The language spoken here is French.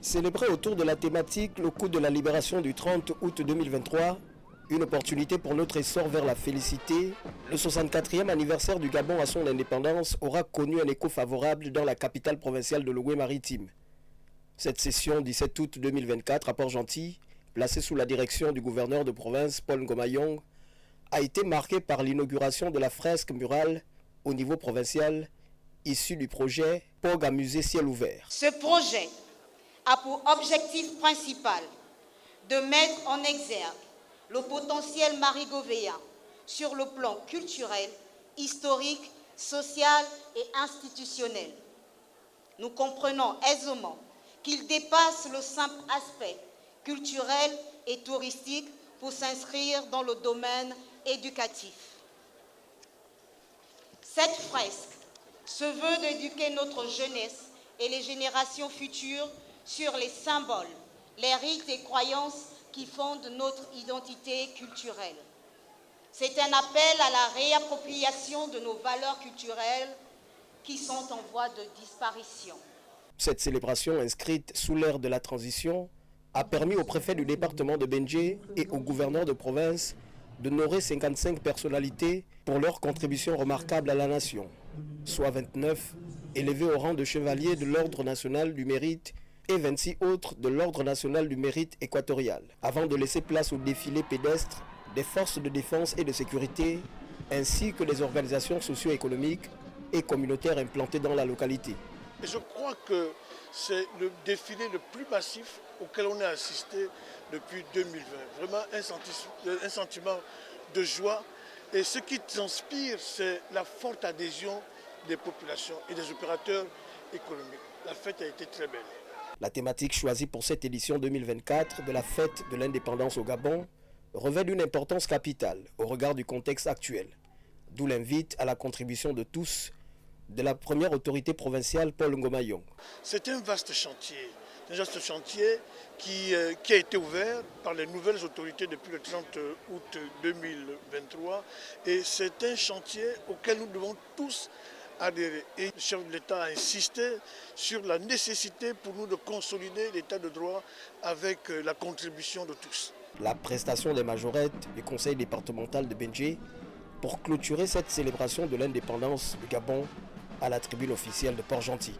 Célébré autour de la thématique le coup de la libération du 30 août 2023, une opportunité pour notre essor vers la félicité, le 64e anniversaire du Gabon à son indépendance aura connu un écho favorable dans la capitale provinciale de l'Ogooué-Maritime. Cette session 17 août 2024 à Port-Gentil, placée sous la direction du gouverneur de province Paul Ngoma-Yong, a été marquée par l'inauguration de la fresque murale au niveau provincial, issue du projet POG à musée ciel ouvert. Ce projet a pour objectif principal de mettre en exergue le potentiel marigovéen sur le plan culturel, historique, social et institutionnel. Nous comprenons aisément qu'il dépasse le simple aspect culturel et touristique pour s'inscrire dans le domaine éducatif. Cette fresque se veut d'éduquer notre jeunesse et les générations futures sur les symboles, les rites et croyances qui fondent notre identité culturelle. C'est un appel à la réappropriation de nos valeurs culturelles qui sont en voie de disparition. Cette célébration inscrite sous l'ère de la transition a permis au préfet du département de Benjé et au gouverneur de province d'honorer 55 personnalités pour leur contribution remarquable à la nation, soit 29 élevés au rang de chevalier de l'Ordre national du mérite et 26 autres de l'Ordre national du mérite équatorial, avant de laisser place au défilé pédestre des forces de défense et de sécurité, ainsi que des organisations socio-économiques et communautaires implantées dans la localité. Et je crois que c'est le défilé le plus massif auquel on a assisté depuis 2020. Vraiment un sentiment de joie. Et ce qui transpire, c'est la forte adhésion des populations et des opérateurs économiques. La fête a été très belle. La thématique choisie pour cette édition 2024 de la fête de l'indépendance au Gabon revêt d'une importance capitale au regard du contexte actuel, d'où l'invite à la contribution de tous de la première autorité provinciale Paul Ngoma-Yong. C'est un vaste chantier qui a été ouvert par les nouvelles autorités depuis le 30 août 2023 et c'est un chantier auquel nous devons tous adhérer. Et le chef de l'État a insisté sur la nécessité pour nous de consolider l'État de droit avec la contribution de tous. La prestation des majorettes du conseil départemental de Benjé pour clôturer cette célébration de l'indépendance du Gabon à la tribune officielle de Port-Gentil.